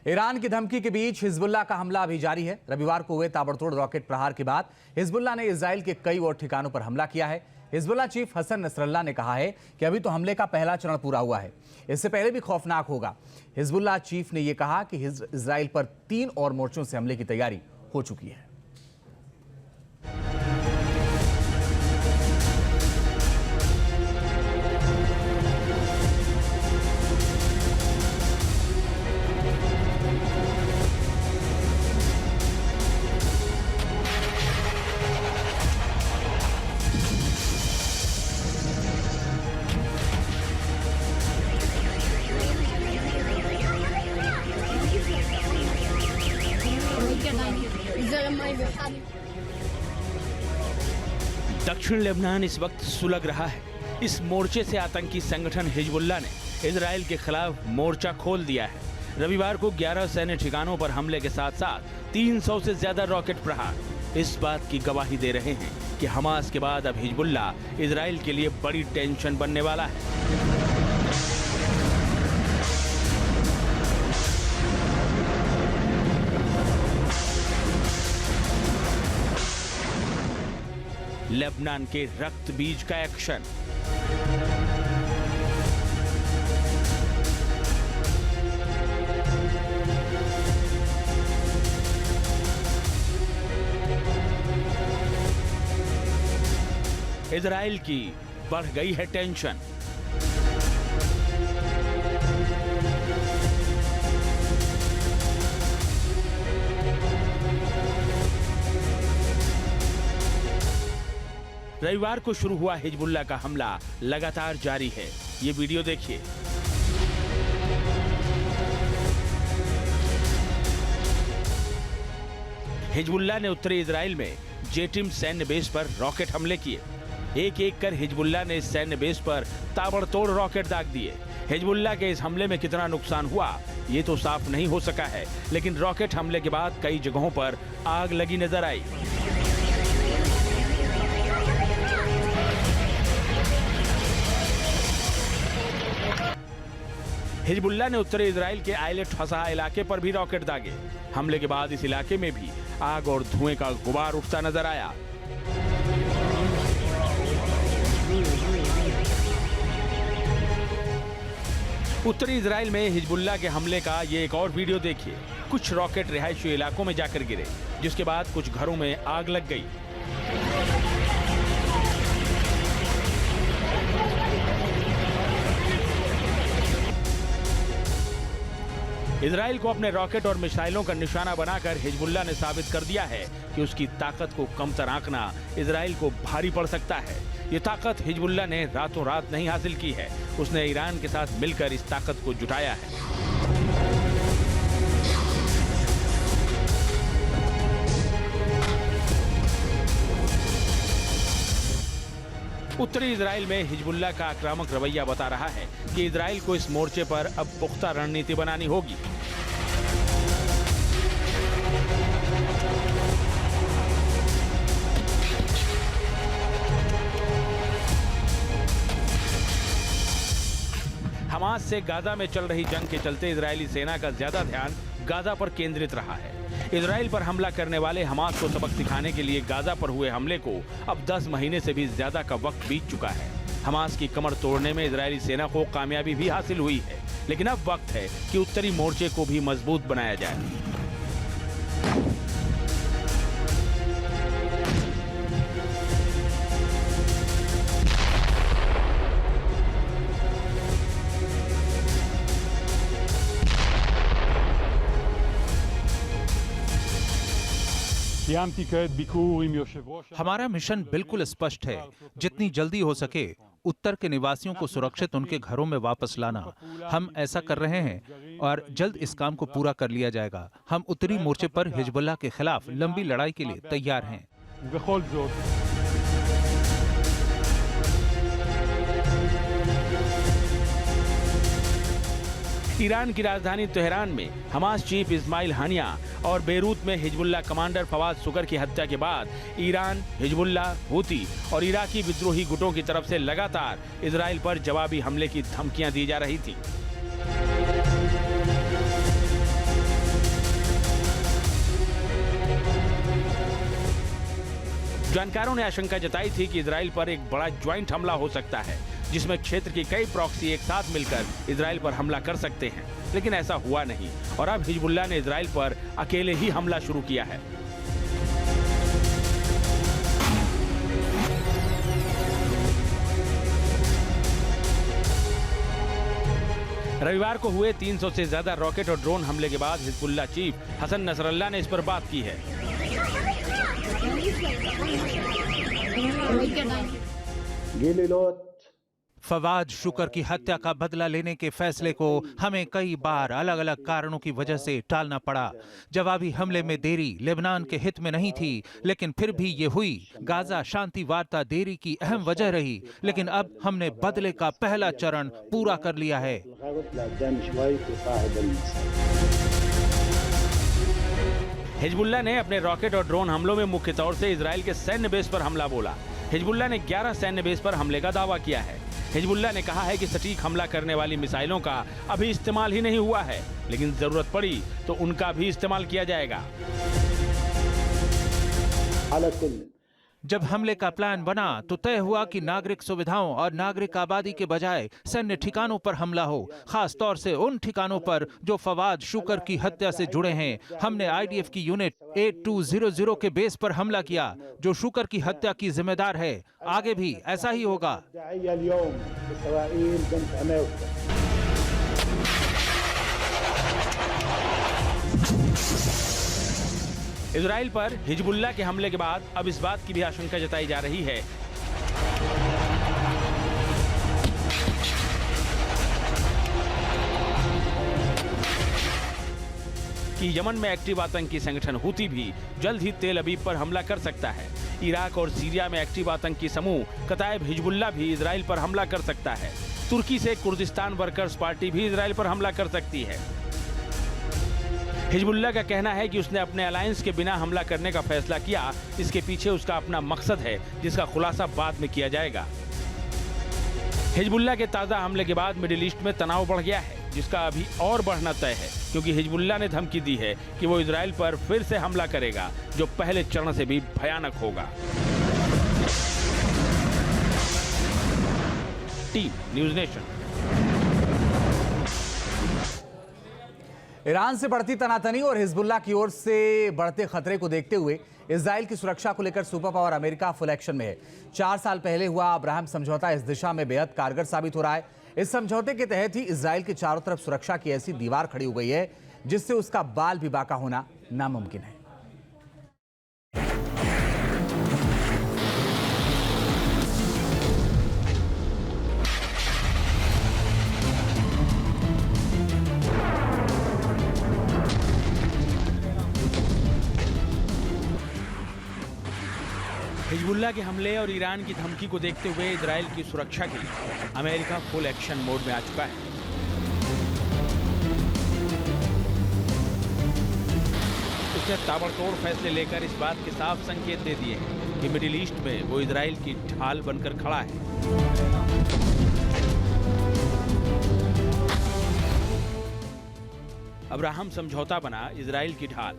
Iran की धमकी के बीच हिजबुल्लाह का हमला अभी जारी है। रविवार को हुए ताबड़तोड़ रॉकेट प्रहार के बाद हिजबुल्लाह ने इजराइल के कई और ठिकानों पर हमला किया है। हिजबुल्लाह चीफ हसन नसरल्लाह ने कहा है कि अभी तो हमले का पहला चरण पूरा हुआ है, इससे पहले भी खौफनाक होगा। हिजबुल्लाह चीफ ने यह कहा कि इजराइल पर 3 और मोर्चों से हमले की तैयारी हो चुकी है। दक्षिण लेबनान इस वक्त सुलग रहा है। इस मोर्चे से आतंकी संगठन हिजबुल्लाह ने इजराइल के खिलाफ मोर्चा खोल दिया है। रविवार को 11 सैन्य ठिकानों पर हमले के साथ साथ 300 से ज्यादा रॉकेट प्रहार इस बात की गवाही दे रहे हैं कि हमास के बाद अब हिजबुल्लाह इजराइल के लिए बड़ी टेंशन बनने वाला है। लेबनान के रक्त बीज का एक्शन। इजराइल की बढ़ गई है टेंशन। रविवार को शुरू हुआ हिजबुल्लाह का हमला लगातार जारी है। ये वीडियो देखिए। हिजबुल्लाह ने उत्तरी इजराइल में जेटिम सैन्य बेस पर रॉकेट हमले किए। एक एक कर हिजबुल्लाह ने इस सैन्य बेस पर ताबड़तोड़ रॉकेट दाग दिए। हिजबुल्लाह के इस हमले में कितना नुकसान हुआ ये तो साफ नहीं हो सका है, लेकिन रॉकेट हमले के बाद कई जगहों पर आग लगी नजर आई। हिजबुल्लाह ने उत्तरी इजराइल के आइलेट फसाह इलाके पर भी रॉकेट दागे। हमले के बाद इस इलाके में भी आग और धुएं का गुबार उठता नजर आया। उत्तरी इजराइल में हिजबुल्लाह के हमले का ये एक और वीडियो देखिए। कुछ रॉकेट रिहायशी इलाकों में जाकर गिरे, जिसके बाद कुछ घरों में आग लग गई। इजराइल को अपने रॉकेट और मिसाइलों का निशाना बनाकर हिजबुल्लाह ने साबित कर दिया है कि उसकी ताकत को कमतर आंकना इजराइल को भारी पड़ सकता है। ये ताकत हिजबुल्लाह ने रातों रात नहीं हासिल की है, उसने ईरान के साथ मिलकर इस ताकत को जुटाया है। उत्तरी इजराइल में हिजबुल्लाह का आक्रामक रवैया बता रहा है कि इजराइल को इस मोर्चे पर अब पुख्ता रणनीति बनानी होगी। हमास से गाजा में चल रही जंग के चलते इजरायली सेना का ज्यादा ध्यान गाजा पर केंद्रित रहा है। इजराइल पर हमला करने वाले हमास को सबक सिखाने के लिए गाजा पर हुए हमले को अब 10 महीने से भी ज्यादा का वक्त बीत चुका है। हमास की कमर तोड़ने में इजरायली सेना को कामयाबी भी हासिल हुई है, लेकिन अब वक्त है कि उत्तरी मोर्चे को भी मजबूत बनाया जाए। हमारा मिशन बिल्कुल स्पष्ट है। जितनी जल्दी हो सके उत्तर के निवासियों को सुरक्षित उनके घरों में वापस लाना। हम ऐसा कर रहे हैं और जल्द इस काम को पूरा कर लिया जाएगा। हम उत्तरी मोर्चे पर हिजबुल्लाह के खिलाफ लंबी लड़ाई के लिए तैयार हैं। ईरान की राजधानी तेहरान में हमास चीफ इस्माइल हानिया और बेरूत में हिजबुल्लाह कमांडर फवाद शुकर की हत्या के बाद ईरान, हिजबुल्लाह, हूती और इराकी विद्रोही गुटों की तरफ से लगातार इजराइल पर जवाबी हमले की धमकियां दी जा रही थी। जानकारों ने आशंका जताई थी कि इजराइल पर एक बड़ा ज्वाइंट हमला हो सकता है, जिसमें क्षेत्र की कई प्रॉक्सी एक साथ मिलकर इजराइल पर हमला कर सकते हैं, लेकिन ऐसा हुआ नहीं और अब हिजबुल्लाह ने इजराइल पर अकेले ही हमला शुरू किया है। रविवार को हुए 300 से ज्यादा रॉकेट और ड्रोन हमले के बाद हिजबुल्लाह चीफ हसन नसरल्लाह ने इस पर बात की है। फवाद शुक्र की हत्या का बदला लेने के फैसले को हमें कई बार अलग अलग कारणों की वजह से टालना पड़ा। जवाबी हमले में देरी लेबनान के हित में नहीं थी, लेकिन फिर भी ये हुई। गाजा शांति वार्ता देरी की अहम वजह रही, लेकिन अब हमने बदले का पहला चरण पूरा कर लिया है। हिजबुल्लाह ने अपने रॉकेट और ड्रोन हमलों में मुख्य तौर से इजराइल के सैन्य बेस पर हमला बोला। हिजबुल्लाह ने 11 सैन्य बेस पर हमले का दावा किया है। हिजबुल्लाह ने कहा है कि सटीक हमला करने वाली मिसाइलों का अभी इस्तेमाल ही नहीं हुआ है, लेकिन जरूरत पड़ी तो उनका भी इस्तेमाल किया जाएगा। जब हमले का प्लान बना तो तय हुआ कि नागरिक सुविधाओं और नागरिक आबादी के बजाय सैन्य ठिकानों पर हमला हो, खास तौर से उन ठिकानों पर जो फवाद शुक्र की हत्या से जुड़े हैं। हमने आईडीएफ की यूनिट 8200 के बेस पर हमला किया, जो शुक्र की हत्या की जिम्मेदार है। आगे भी ऐसा ही होगा। इजराइल पर हिजबुल्लाह के हमले के बाद अब इस बात की भी आशंका जताई जा रही है कि यमन में एक्टिव आतंकी संगठन हुती भी जल्द ही तेल अवीव पर हमला कर सकता है। इराक और सीरिया में एक्टिव आतंकी समूह कताइब हिजबुल्लाह भी इजराइल पर हमला कर सकता है। तुर्की से कुर्दिस्तान वर्कर्स पार्टी भी इजराइल पर हमला कर सकती है। हिजबुल्लाह का कहना है कि उसने अपने अलायंस के बिना हमला करने का फैसला किया। इसके पीछे उसका अपना मकसद है, जिसका खुलासा बाद में किया जाएगा। हिजबुल्लाह के ताज़ा हमले के बाद मिडिल ईस्ट में तनाव बढ़ गया है, जिसका अभी और बढ़ना तय है, क्योंकि हिजबुल्लाह ने धमकी दी है कि वो इजराइल पर फिर से हमला करेगा, जो पहले चरण से भी भयानक होगा। Team news nation. ईरान से बढ़ती तनातनी और हिजबुल्लाह की ओर से बढ़ते खतरे को देखते हुए इजराइल की सुरक्षा को लेकर super power America full action में है। 4 साल पहले हुआ अब्राहम समझौता इस दिशा में बेहद कारगर साबित हो रहा है। इस समझौते के तहत ही इजराइल की चारों तरफ सुरक्षा की ऐसी दीवार खड़ी हो गई है जिससे उसका बाल भी बाका होना नामुमकिन है। हिजबुल्लाह के हमले और ईरान की धमकी को देखते हुए इजराइल की सुरक्षा के लिए अमेरिका फुल एक्शन मोड में आ चुका है। उसने ताबड़तोड़ फैसले लेकर इस बात के साफ संकेत दे दिए हैं कि मिडिल ईस्ट में वो इजराइल की ढाल बनकर खड़ा है। अब्राहम समझौता बना इजराइल की ढाल।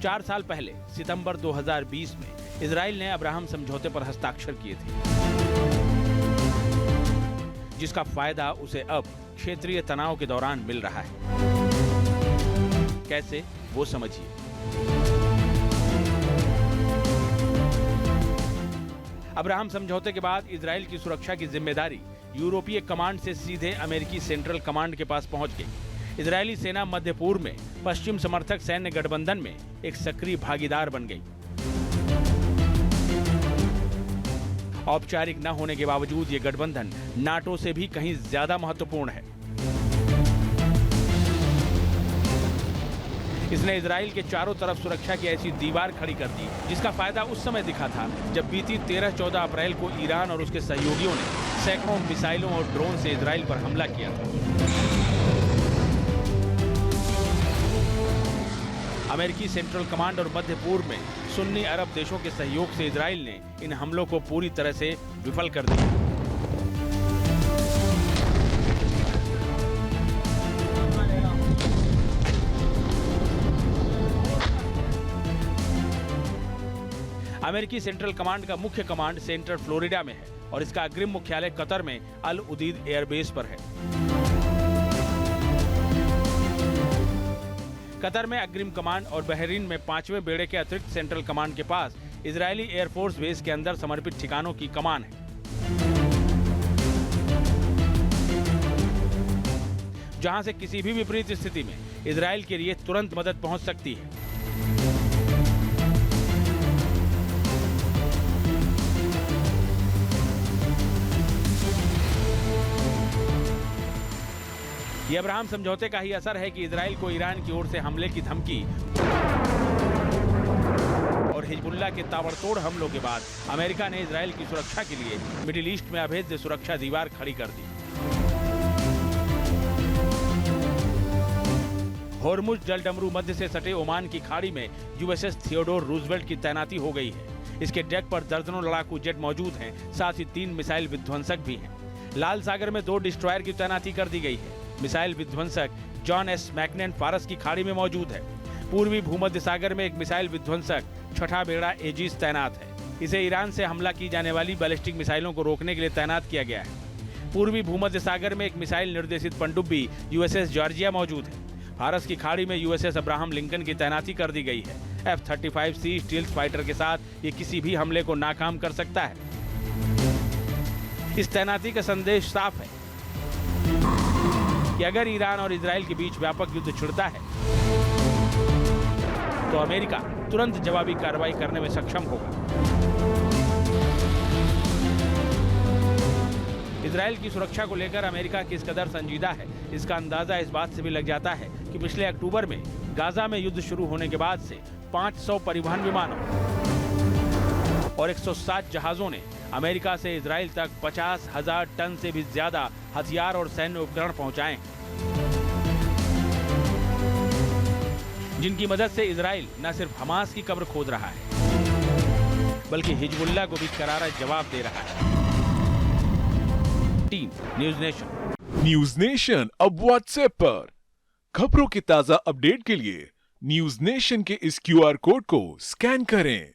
4 साल पहले सितंबर 2020 में इजराइल ने अब्राहम समझौते पर हस्ताक्षर किए थे, जिसका फायदा उसे अब क्षेत्रीय तनाव के दौरान मिल रहा है। कैसे, वो समझिए। अब्राहम समझौते के बाद इजराइल की सुरक्षा की जिम्मेदारी यूरोपीय कमांड से सीधे अमेरिकी सेंट्रल कमांड के पास पहुंच गई। इजरायली सेना मध्य पूर्व में पश्चिम समर्थक सैन्य गठबंधन में एक सक्रिय भागीदार बन गई। औपचारिक न होने के बावजूद ये गठबंधन नाटो से भी कहीं ज्यादा महत्वपूर्ण है। इसने इजराइल के चारों तरफ सुरक्षा की ऐसी दीवार खड़ी कर दी, जिसका फायदा उस समय दिखा था जब बीती 13-14 अप्रैल को ईरान और उसके सहयोगियों ने सैकड़ों मिसाइलों और ड्रोन से इजराइल पर हमला किया था। अमेरिकी सेंट्रल कमांड और मध्य पूर्व में सुन्नी अरब देशों के सहयोग से इजराइल ने इन हमलों को पूरी तरह से विफल कर दिया। अमेरिकी सेंट्रल कमांड का मुख्य कमांड सेंटर फ्लोरिडा में है और इसका अग्रिम मुख्यालय कतर में अल उदीद एयरबेस पर है। कतर में अग्रिम कमांड और बहरीन में 5वें बेड़े के अतिरिक्त सेंट्रल कमांड के पास इजरायली एयरफोर्स बेस के अंदर समर्पित ठिकानों की कमान है, जहां से किसी भी विपरीत स्थिति में इजरायल के लिए तुरंत मदद पहुंच सकती है। यह अब्राहम समझौते का ही असर है कि इजरायल को ईरान की ओर से हमले की धमकी और हिजबुल्लाह के ताबड़तोड़ हमलों के बाद अमेरिका ने इजरायल की सुरक्षा के लिए मिडिल ईस्ट में अभेद्य सुरक्षा दीवार खड़ी कर दी। होर्मुज जलडमरू मध्य से सटे ओमान की खाड़ी में यूएसएस थियोडोर रूजवेल्ट की तैनाती हो गई है। इसके डेक पर दर्जनों लड़ाकू जेट मौजूद हैं, साथ ही 3 मिसाइल विध्वंसक भी हैं। लाल सागर में 2 डिस्ट्रॉयर की तैनाती कर दी गई है। मिसाइल विध्वंसक जॉन एस मैकनेन फारस की खाड़ी में मौजूद है। पूर्वी भूमध्य सागर में एक मिसाइल विध्वंसक 6ठा बेड़ा एजिस तैनात है। इसे ईरान से हमला की जाने वाली बैलिस्टिक मिसाइलों को रोकने के लिए तैनात किया गया है। पूर्वी भूमध्य सागर में एक मिसाइल निर्देशित पनडुब्बी यूएसएस जॉर्जिया मौजूद है। फारस की खाड़ी में यूएसएस अब्राहम लिंकन की तैनाती कर दी गई है। F-35C स्टील्थ फाइटर के साथ ये किसी भी हमले को नाकाम कर सकता है। इस तैनाती का संदेश साफ है कि अगर ईरान और इजरायल के बीच व्यापक युद्ध छिड़ता है तो अमेरिका तुरंत जवाबी कार्रवाई करने में सक्षम होगा। इजरायल की सुरक्षा को लेकर अमेरिका किस कदर संजीदा है, इसका अंदाजा इस बात से भी लग जाता है कि पिछले अक्टूबर में गाजा में युद्ध शुरू होने के बाद से 500 परिवहन विमानों और 160 जहाजों ने अमेरिका से इजरायल तक 50,000 टन से भी ज्यादा हथियार और सैन्य उपकरण पहुंचाए, जिनकी मदद से इजरायल न सिर्फ हमास की कब्र खोद रहा है बल्कि हिजबुल्लाह को भी करारा जवाब दे रहा है। Team news nation. News nation अब व्हाट्सएप पर खबरों के ताजा अपडेट के लिए न्यूज नेशन के इस QR कोड को स्कैन करें।